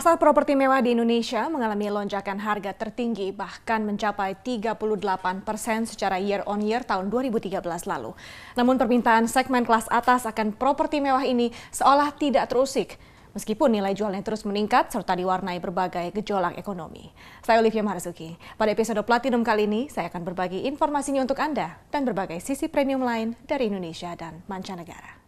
Pasar properti mewah di Indonesia mengalami lonjakan harga tertinggi bahkan mencapai 38% secara year on year tahun 2013 lalu. Namun permintaan segmen kelas atas akan properti mewah ini seolah tidak terusik. Meskipun nilai jualnya terus meningkat serta diwarnai berbagai gejolak ekonomi. Saya Olivia Marzuki. Pada episode Platinum kali ini, saya akan berbagi informasinya untuk Anda dan berbagai sisi premium lain dari Indonesia dan mancanegara.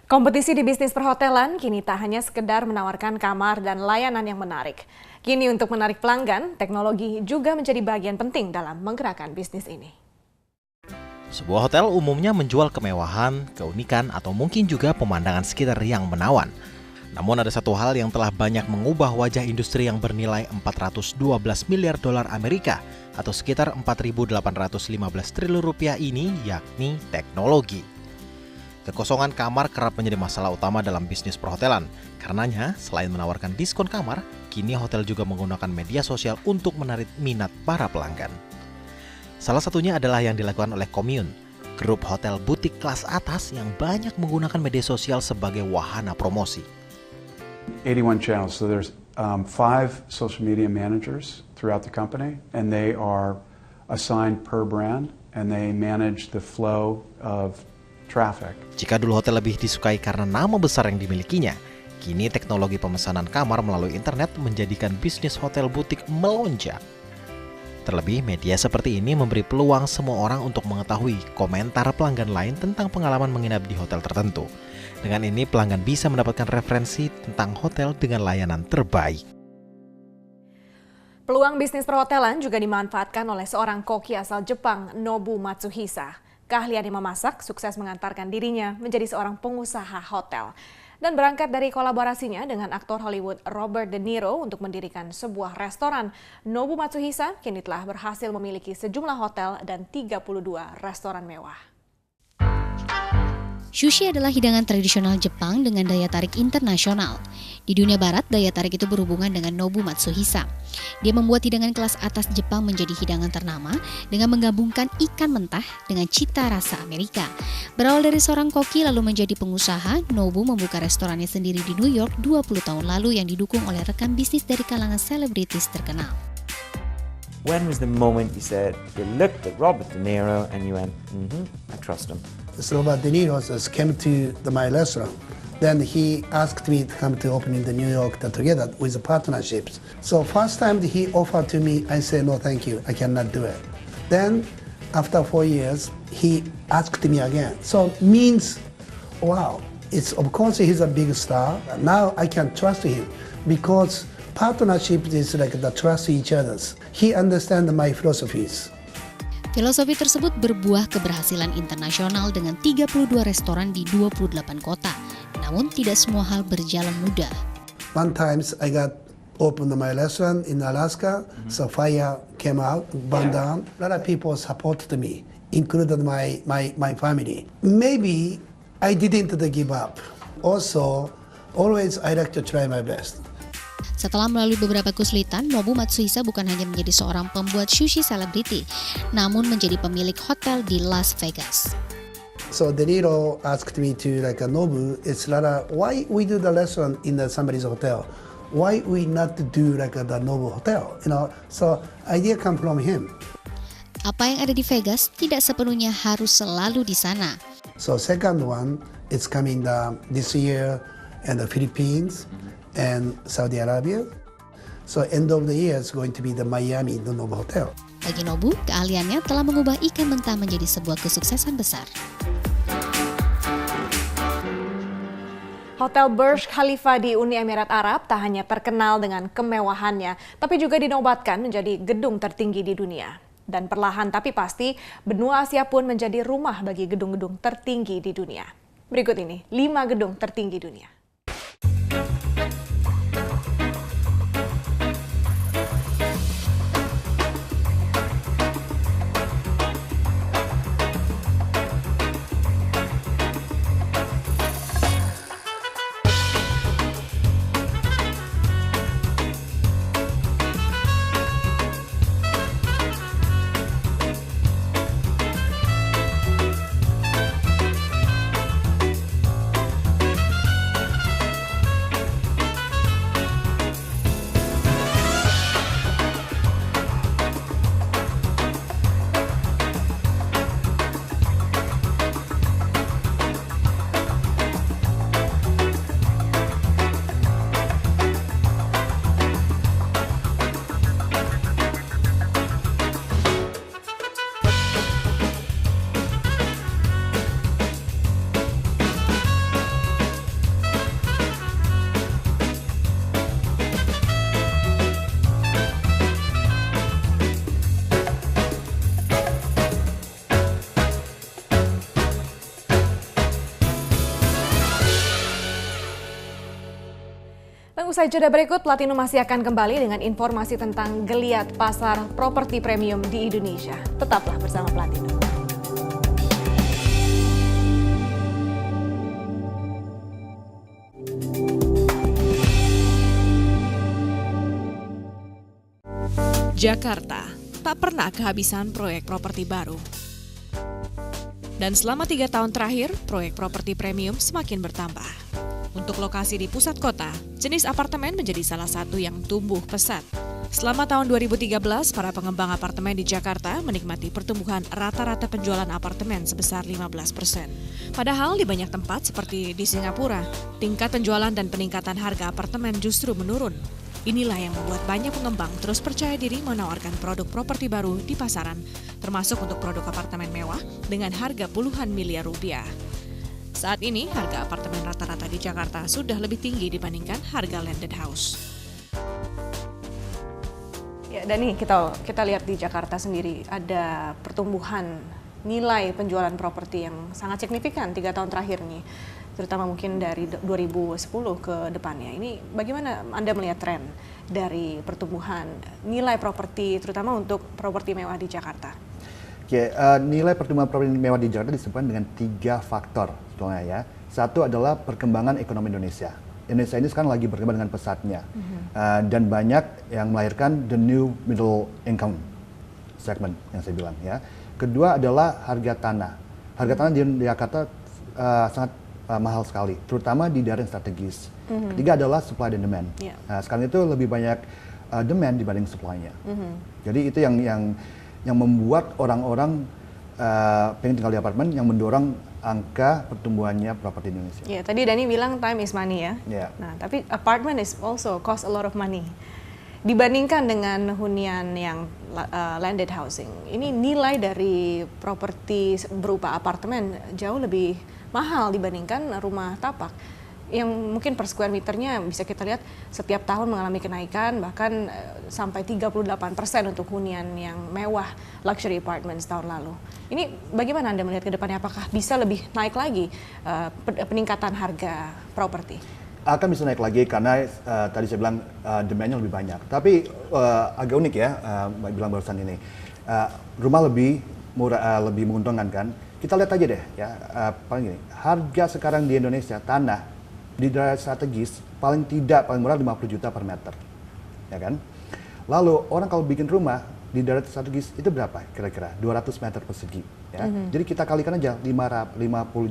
Kompetisi di bisnis perhotelan kini tak hanya sekedar menawarkan kamar dan layanan yang menarik. Kini untuk menarik pelanggan, teknologi juga menjadi bagian penting dalam menggerakkan bisnis ini. Sebuah hotel umumnya menjual kemewahan, keunikan, atau mungkin juga pemandangan sekitar yang menawan. Namun ada satu hal yang telah banyak mengubah wajah industri yang bernilai 412 miliar dolar Amerika atau sekitar 4.815 triliun rupiah ini, yakni teknologi. Kekosongan kamar kerap menjadi masalah utama dalam bisnis perhotelan. Karenanya, selain menawarkan diskon kamar, kini hotel juga menggunakan media sosial untuk menarik minat para pelanggan. Salah satunya adalah yang dilakukan oleh Commune, grup hotel butik kelas atas yang banyak menggunakan media sosial sebagai wahana promosi. 81 channels, so there's 5 social media managers throughout the company, and they are assigned per brand, and they manage the flow of traffic. Jika dulu hotel lebih disukai karena nama besar yang dimilikinya, kini teknologi pemesanan kamar melalui internet menjadikan bisnis hotel butik melonjak. Terlebih, media seperti ini memberi peluang semua orang untuk mengetahui komentar pelanggan lain tentang pengalaman menginap di hotel tertentu. Dengan ini, pelanggan bisa mendapatkan referensi tentang hotel dengan layanan terbaik. Peluang bisnis perhotelan juga dimanfaatkan oleh seorang koki asal Jepang, Nobu Matsuhisa. Keahliannya memasak sukses mengantarkan dirinya menjadi seorang pengusaha hotel. Dan berangkat dari kolaborasinya dengan aktor Hollywood Robert De Niro untuk mendirikan sebuah restoran, Nobu Matsuhisa kini telah berhasil memiliki sejumlah hotel dan 32 restoran mewah. Sushi adalah hidangan tradisional Jepang dengan daya tarik internasional. Di dunia barat, daya tarik itu berhubungan dengan Nobu Matsuhisa. Dia membuat hidangan kelas atas Jepang menjadi hidangan ternama dengan menggabungkan ikan mentah dengan cita rasa Amerika. Berawal dari seorang koki lalu menjadi pengusaha, Nobu membuka restorannya sendiri di New York 20 tahun lalu yang didukung oleh rekan bisnis dari kalangan selebritis terkenal. When was the moment you said, you looked at Robert De Niro and you went, I trust him? So Robert De Niro came to my restaurant. Then he asked me to come to open in the New York together with the partnerships. So first time he offered to me, I said, no, thank you, I cannot do it. Then after 4 years, he asked me again. So means, wow, it's of course he's a big star. Now I can trust him because partnership is like the trust each others. He understands my philosophies. Filosofi tersebut berbuah keberhasilan internasional dengan 32 restoran di 28 kota. Namun tidak semua hal berjalan mudah. One times I got opened my restaurant in Alaska, so fire came out, burned down. A lot of people supported me, including my family. Maybe I didn't give up. Also, always I like to try my best. Setelah melalui beberapa kesulitan, Nobu Matsuhisa bukan hanya menjadi seorang pembuat sushi selebriti, namun menjadi pemilik hotel di Las Vegas. So De Niro asked me to Nobu, it's why we do the restaurant in somebody's hotel? Why we not do the Nobu hotel? So idea come from him. Apa yang ada di Vegas tidak sepenuhnya harus selalu di sana. So second one, it's coming this year in the Philippines and Saudi Arabia. So end of the year is going to be the Miami, the Nobu Hotel. Bagi Nobu, keahliannya telah mengubah ikan mentah menjadi sebuah kesuksesan besar. Hotel Burj Khalifa di Uni Emirat Arab tak hanya terkenal dengan kemewahannya, tapi juga dinobatkan menjadi gedung tertinggi di dunia. Dan perlahan tapi pasti, benua Asia pun menjadi rumah bagi gedung-gedung tertinggi di dunia. Berikut ini 5 gedung tertinggi dunia. Dan usai jeda berikut, Platino masih akan kembali dengan informasi tentang geliat pasar properti premium di Indonesia. Tetaplah bersama Platino. Jakarta tak pernah kehabisan proyek properti baru. Dan selama 3 tahun terakhir, proyek properti premium semakin bertambah. Untuk lokasi di pusat kota, jenis apartemen menjadi salah satu yang tumbuh pesat. Selama tahun 2013, para pengembang apartemen di Jakarta menikmati pertumbuhan rata-rata penjualan apartemen sebesar 15%. Padahal di banyak tempat seperti di Singapura, tingkat penjualan dan peningkatan harga apartemen justru menurun. Inilah yang membuat banyak pengembang terus percaya diri menawarkan produk properti baru di pasaran, termasuk untuk produk apartemen mewah dengan harga puluhan miliar rupiah. Saat ini, harga apartemen rata-rata di Jakarta sudah lebih tinggi dibandingkan harga landed house. Ya, dan nih kita lihat di Jakarta sendiri ada pertumbuhan nilai penjualan properti yang sangat signifikan 3 tahun terakhir nih, terutama mungkin dari 2010 ke depannya. Ini bagaimana Anda melihat tren dari pertumbuhan nilai properti, terutama untuk properti mewah di Jakarta? Oke, nilai pertumbuhan properti mewah di Jakarta disebabkan dengan 3 faktor sebetulnya ya. Satu adalah perkembangan ekonomi Indonesia. Indonesia ini sekarang lagi berkembang dengan pesatnya, dan banyak yang melahirkan the new middle income segment yang saya bilang ya. Kedua adalah harga tanah. Harga tanah di Jakarta sangat mahal sekali, terutama di daerah yang strategis. Ketiga adalah supply dan demand. Sekarang itu lebih banyak demand dibanding supply-nya. Jadi itu yang membuat orang-orang pengen tinggal di apartemen, yang mendorong angka pertumbuhannya properti di Indonesia. Ya, tadi Dani bilang time is money ya. Yeah. Nah, tapi apartment is also cost a lot of money. Dibandingkan dengan hunian yang landed housing, ini nilai dari properti berupa apartemen jauh lebih mahal dibandingkan rumah tapak. Yang mungkin per square meternya bisa kita lihat setiap tahun mengalami kenaikan, bahkan sampai 38% untuk hunian yang mewah luxury apartments tahun lalu. Ini bagaimana Anda melihat ke depannya, apakah bisa lebih naik lagi peningkatan harga properti? Akan bisa naik lagi karena tadi saya bilang demand-nya lebih banyak. Tapi agak unik ya, bilang barusan ini. Rumah lebih murah, lebih menguntungkan kan. Kita lihat aja deh ya, paling gini, harga sekarang di Indonesia tanah di daerah strategis paling murah 50 juta per meter. Ya kan? Lalu orang kalau bikin rumah di daerah strategis itu berapa kira-kira? 200 meter persegi ya. Jadi kita kalikan aja 50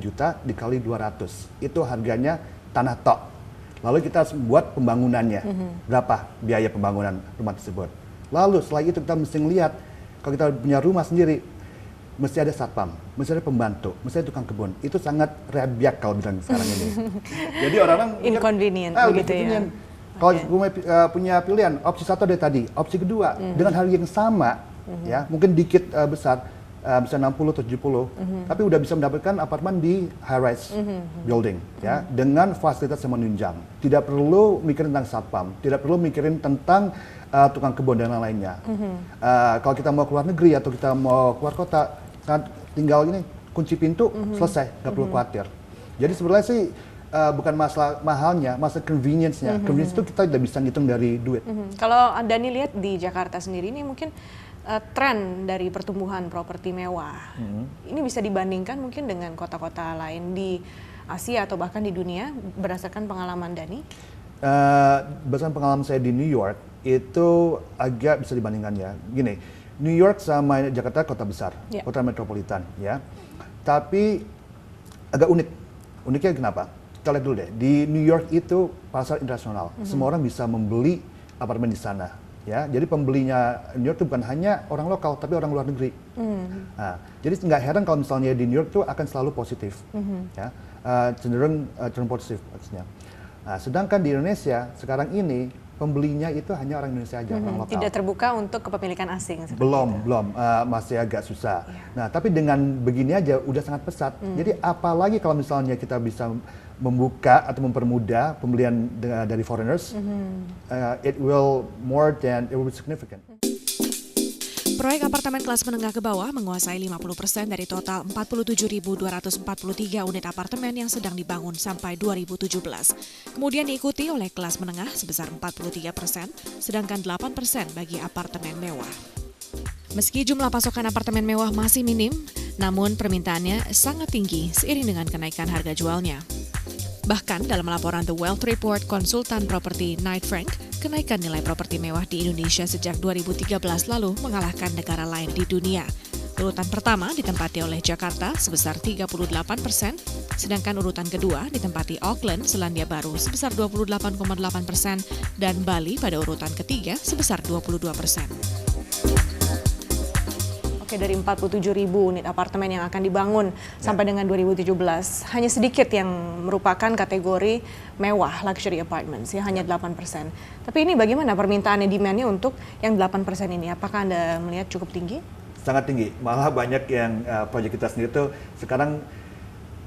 juta dikali 200. Itu harganya tanah tok. Lalu kita buat pembangunannya. Berapa biaya pembangunan rumah tersebut? Lalu setelah itu kita mesti lihat, kalau kita punya rumah sendiri, mesti ada satpam, mesti ada pembantu, mesti ada tukang kebun. Itu sangat rebiak kalau bilang sekarang ini. Jadi orang-orang inconvenient begitu ya. Kalau punya pilihan, opsi satu ada tadi, opsi kedua dengan harga yang sama, ya mungkin dikit besar, bisa 60 atau 70, tapi udah bisa mendapatkan apartemen di high rise building, ya dengan fasilitas yang menunjang. Tidak perlu mikirin tentang satpam, tidak perlu mikirin tentang tukang kebun dan lain-lainnya. Kalau kita mau keluar negeri atau kita mau keluar kota, tinggal ini kunci pintu, selesai, nggak perlu khawatir. Jadi sebenarnya sih bukan masalah mahalnya, masalah convenience-nya. Convenience itu kita tidak bisa ngitung dari duit. Kalau Dani lihat di Jakarta sendiri ini mungkin tren dari pertumbuhan properti mewah, ini bisa dibandingkan mungkin dengan kota-kota lain di Asia atau bahkan di dunia berdasarkan pengalaman Dani? Berdasarkan pengalaman saya di New York, itu agak bisa dibandingkan ya. Gini, New York sama Jakarta kota besar, kota metropolitan ya. Tapi agak unik. Uniknya kenapa? Kita lihat dulu deh. Di New York itu pasar internasional. Semua orang bisa membeli apartemen di sana. Ya, jadi pembelinya New York itu bukan hanya orang lokal, tapi orang luar negeri. Nah, jadi nggak heran kalau misalnya di New York itu akan selalu positif, ya, cenderung positif maksudnya. Nah, sedangkan di Indonesia sekarang ini pembelinya itu hanya orang Indonesia aja, orang lokal. Tidak terbuka untuk kepemilikan asing. Belum, masih agak susah. Nah, tapi dengan begini aja udah sangat pesat. Jadi apalagi kalau misalnya kita bisa membuka atau mempermudah pembelian dari foreigners, it will be significant. Proyek apartemen kelas menengah ke bawah menguasai 50% dari total 47.243 unit apartemen yang sedang dibangun sampai 2017. Kemudian diikuti oleh kelas menengah sebesar 43%, sedangkan 8% bagi apartemen mewah. Meski jumlah pasokan apartemen mewah masih minim, namun permintaannya sangat tinggi seiring dengan kenaikan harga jualnya. Bahkan dalam laporan The Wealth Report konsultan properti Knight Frank, kenaikan nilai properti mewah di Indonesia sejak 2013 lalu mengalahkan negara lain di dunia. Urutan pertama ditempati oleh Jakarta sebesar 38%, sedangkan urutan kedua ditempati Auckland, Selandia Baru sebesar 28,8%, dan Bali pada urutan ketiga sebesar 22%. Oke, dari 47.000 unit apartemen yang akan dibangun sampai dengan 2017, hanya sedikit yang merupakan kategori mewah, luxury apartments, ya hanya 8%. Tapi ini bagaimana permintaan demand-nya untuk yang 8% ini? Apakah Anda melihat cukup tinggi? Sangat tinggi, malah banyak yang proyek kita sendiri tuh sekarang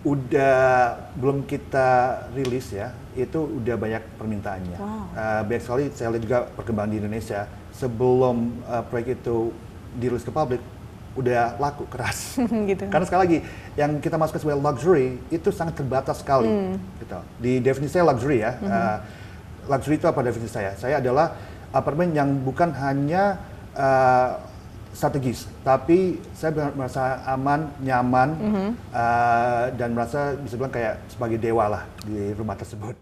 udah belum kita rilis ya, itu udah banyak permintaannya. Wow. Banyak sekali saya lihat juga perkembangan di Indonesia sebelum proyek itu dirilis ke publik, udah laku keras. Gitu. Karena sekali lagi yang kita masukkan sebagai luxury itu sangat terbatas sekali. Gitu. Di definisi saya luxury ya. Luxury itu apa definisi saya? Saya adalah apartemen yang bukan hanya strategis, tapi saya merasa aman, nyaman, dan merasa bisa bilang kayak sebagai dewa lah di rumah tersebut.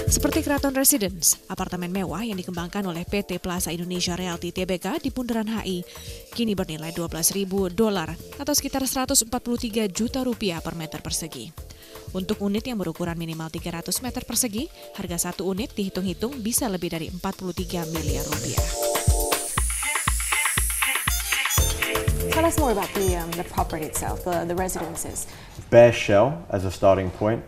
Seperti Kraton Residence, apartemen mewah yang dikembangkan oleh PT Plaza Indonesia Realty Tbk di Bundaran HI, kini bernilai $12.000 atau sekitar 143 juta rupiah per meter persegi. Untuk unit yang berukuran minimal 300 meter persegi, harga satu unit dihitung-hitung bisa lebih dari 43 miliar rupiah. Tell us more about the property itself, the residences. Bare shell as a starting point.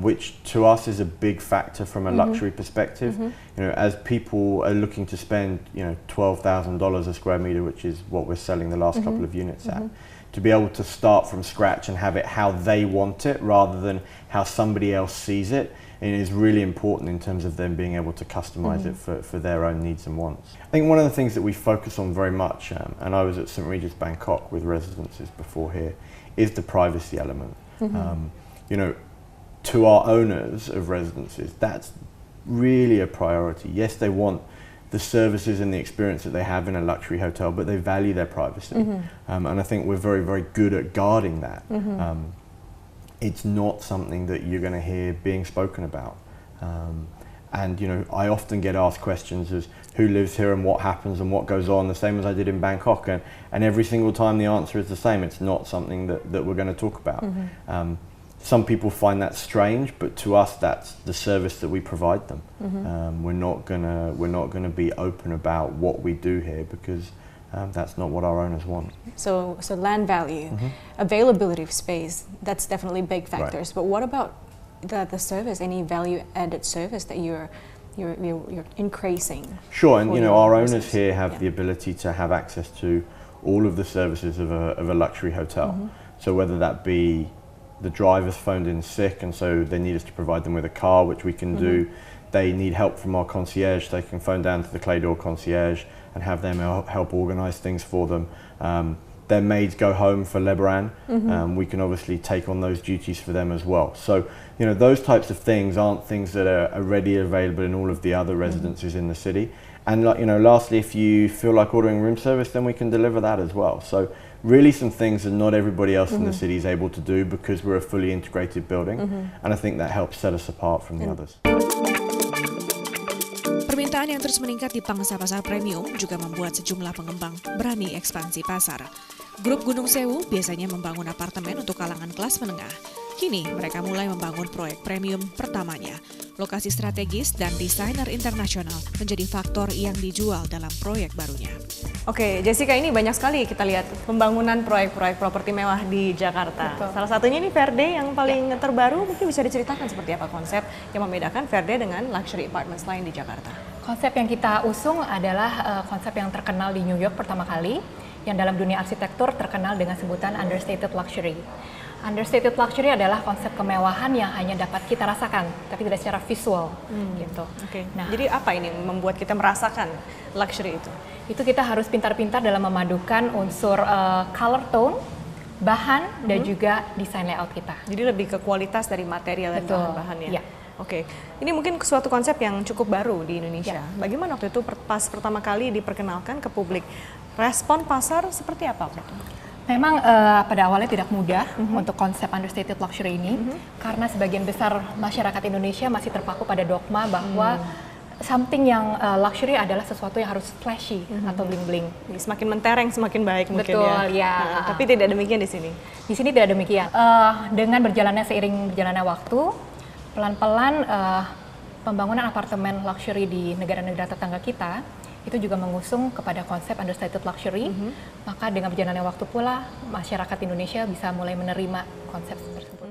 Which to us is a big factor from a luxury perspective. You know, as people are looking to spend, $12,000 a square meter, which is what we're selling the last couple of units at, to be able to start from scratch and have it how they want it rather than how somebody else sees it, and is really important in terms of them being able to customize it for their own needs and wants. I think one of the things that we focus on very much, and I was at St Regis Bangkok with residences before here, is the privacy element. To our owners of residences, that's really a priority. Yes, they want the services and the experience that they have in a luxury hotel, but they value their privacy. And I think we're very, very good at guarding that. It's not something that you're going to hear being spoken about. And I often get asked questions as who lives here and what happens and what goes on, the same as I did in Bangkok. And every single time the answer is the same. It's not something that we're going to talk about. Some people find that strange, but to us, that's the service that we provide them. We're not gonna be open about what we do here because that's not what our owners want. So land value, availability of space, that's definitely big factors. Right. But what about the service? Any value-added service that you're increasing? Sure, and our owners here have the ability to have access to all of the services of a luxury hotel. So whether that be the driver's phoned in sick and so they need us to provide them with a car, which we can do. They need help from our concierge. They can phone down to the Claydor concierge and have them help organise things for them. Their maids go home for Lebaran. We can obviously take on those duties for them as well. So, those types of things aren't things that are readily available in all of the other residences in the city. And lastly, if you feel like ordering room service, then we can deliver that as well. So really some things that not everybody else in the city is able to do because we're a fully integrated building. And I think that helps set us apart from the others. Permintaan yang terus meningkat di pangsa pasar premium juga membuat sejumlah pengembang berani ekspansi pasar. Grup Gunung Sewu biasanya membangun apartemen untuk kalangan kelas menengah. Kini mereka mulai membangun proyek premium pertamanya. Lokasi strategis dan desainer internasional menjadi faktor yang dijual dalam proyek barunya. Oke, Jessica, ini banyak sekali kita lihat pembangunan proyek-proyek properti mewah di Jakarta. Betul. Salah satunya ini Verde yang paling terbaru, mungkin bisa diceritakan seperti apa konsep yang membedakan Verde dengan luxury apartments lain di Jakarta. Konsep yang kita usung adalah konsep yang terkenal di New York pertama kali, yang dalam dunia arsitektur terkenal dengan sebutan understated luxury. Understated luxury adalah konsep kemewahan yang hanya dapat kita rasakan, tapi tidak secara visual, gitu. Oke. Nah, Jadi apa ini membuat kita merasakan luxury itu? itu kita harus pintar-pintar dalam memadukan unsur color tone, bahan, dan juga desain layout kita. Jadi lebih ke kualitas dari material dan Betul. bahan-bahannya. Iya. Oke, ini mungkin suatu konsep yang cukup baru di Indonesia. Bagaimana waktu itu pas pertama kali diperkenalkan ke publik? Respon pasar seperti apa waktu itu? Memang pada awalnya tidak mudah untuk konsep understated luxury ini, karena sebagian besar masyarakat Indonesia masih terpaku pada dogma bahwa something yang luxury adalah sesuatu yang harus flashy atau bling-bling. Semakin mentereng semakin baik mungkin Betul, ya. Nah, tapi tidak demikian di sini. Di sini tidak demikian. Dengan seiring berjalannya waktu, pelan-pelan pembangunan apartemen luxury di negara-negara tetangga kita itu juga mengusung kepada konsep understated luxury. Maka dengan berjalannya waktu pula masyarakat Indonesia bisa mulai menerima konsep tersebut.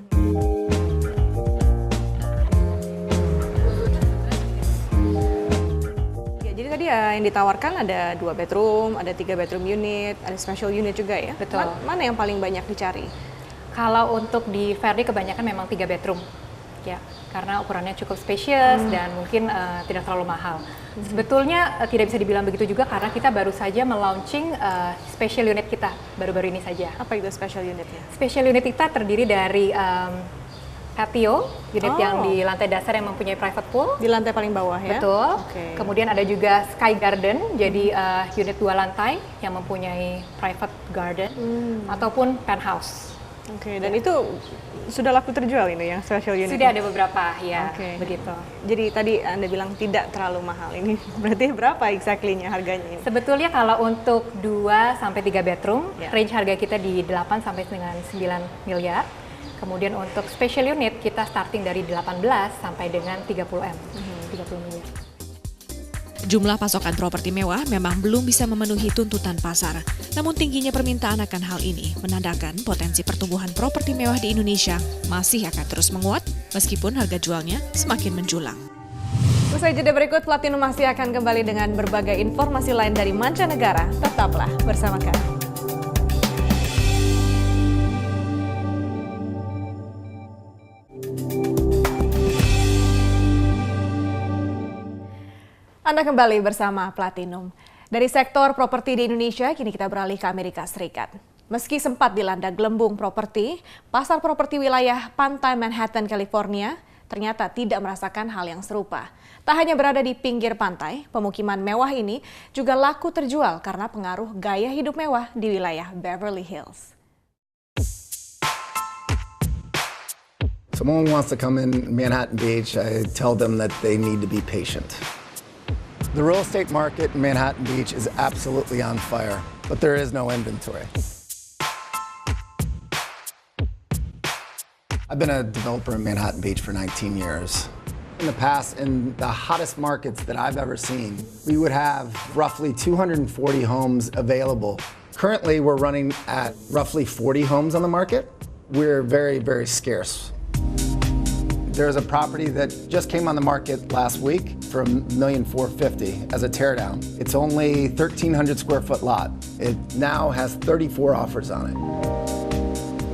Ya, jadi tadi yang ditawarkan ada 2 bedroom, ada 3 bedroom unit, ada special unit juga ya. Betul. Mana yang paling banyak dicari? Kalau untuk di Verdi kebanyakan memang 3 bedroom. Ya, karena ukurannya cukup spacious dan mungkin tidak terlalu mahal. Sebetulnya tidak bisa dibilang begitu juga karena kita baru saja melaunching special unit kita baru-baru ini saja. Apa itu special unitnya? Special unit kita terdiri dari patio, unit yang di lantai dasar yang mempunyai private pool. Di lantai paling bawah ya? Betul. Okay. Kemudian ada juga sky garden, jadi unit 2 lantai yang mempunyai private garden ataupun penthouse. Oke, dan itu sudah laku terjual ini yang special unit? Sudah ada beberapa, ya, begitu. Jadi tadi Anda bilang tidak terlalu mahal, ini berarti berapa exactly-nya harganya ini? Sebetulnya kalau untuk 2 sampai 3 bedroom, range harga kita di 8 sampai dengan 9 miliar. Kemudian untuk special unit kita starting dari 18 sampai dengan 30M, 30 miliar. Jumlah pasokan properti mewah memang belum bisa memenuhi tuntutan pasar. Namun tingginya permintaan akan hal ini menandakan potensi pertumbuhan properti mewah di Indonesia masih akan terus menguat meskipun harga jualnya semakin menjulang. Usai jeda berikut, Platinum masih akan kembali dengan berbagai informasi lain dari mancanegara. Tetaplah bersama kami. Anda kembali bersama Platinum. Dari sektor properti di Indonesia, kini kita beralih ke Amerika Serikat. Meski sempat dilanda gelembung properti, pasar properti wilayah pantai Manhattan, California, ternyata tidak merasakan hal yang serupa. Tak hanya berada di pinggir pantai, pemukiman mewah ini juga laku terjual karena pengaruh gaya hidup mewah di wilayah Beverly Hills. Someone wants to come in Manhattan Beach, I tell them that they need to be patient. The real estate market in Manhattan Beach is absolutely on fire, but there is no inventory. I've been a developer in Manhattan Beach for 19 years. In the past, in the hottest markets that I've ever seen, we would have roughly 240 homes available. Currently, we're running at roughly 40 homes on the market. We're very, very scarce. There's a property that just came on the market last week for $1,450,000 as a teardown. It's only 1,300 square foot lot. It now has 34 offers on it.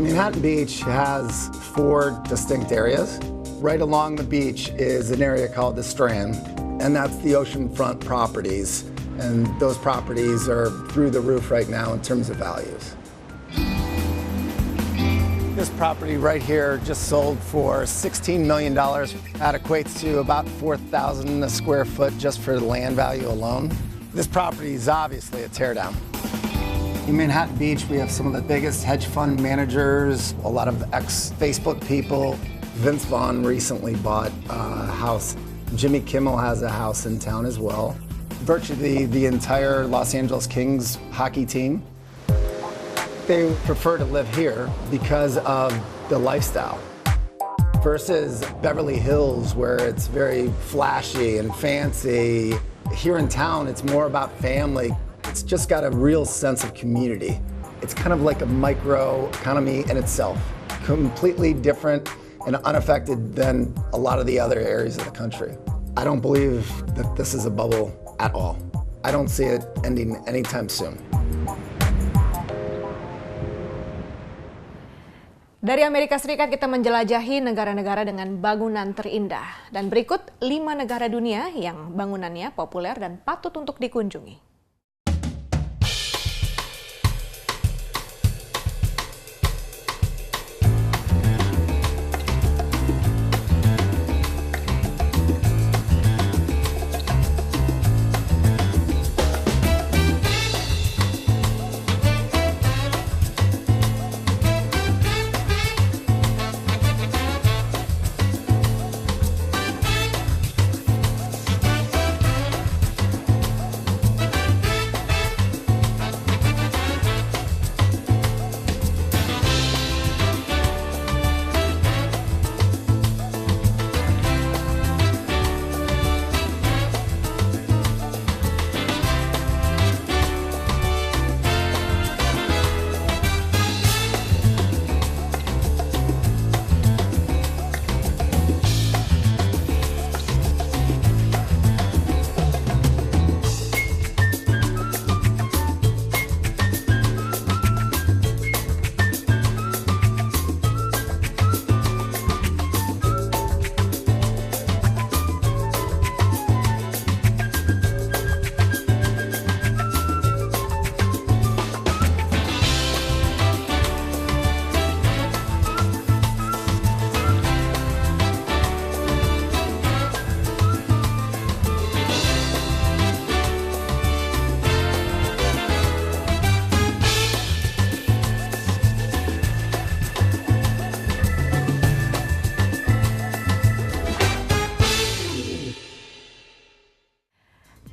Manhattan Beach has 4 distinct areas. Right along the beach is an area called the Strand, and that's the oceanfront properties. And those properties are through the roof right now in terms of values. This property right here just sold for $16 million. That equates to about $4,000 a square foot just for the land value alone. This property is obviously a teardown. In Manhattan Beach, we have some of the biggest hedge fund managers, a lot of ex-Facebook people. Vince Vaughn recently bought a house. Jimmy Kimmel has a house in town as well. Virtually the entire Los Angeles Kings hockey team. They prefer to live here because of the lifestyle versus Beverly Hills, where it's very flashy and fancy. Here in town, it's more about family. It's just got a real sense of community. It's kind of like a micro economy in itself, completely different and unaffected than a lot of the other areas of the country. I don't believe that this is a bubble at all. I don't see it ending anytime soon. Dari Amerika Serikat kita menjelajahi negara-negara dengan bangunan terindah. Dan berikut 5 negara dunia yang bangunannya populer dan patut untuk dikunjungi.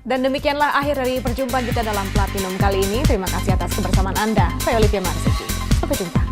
Dan demikianlah akhir dari perjumpaan kita dalam Platinum kali ini. Terima kasih atas kebersamaan Anda. Saya Olivia Marsiki. Sampai jumpa.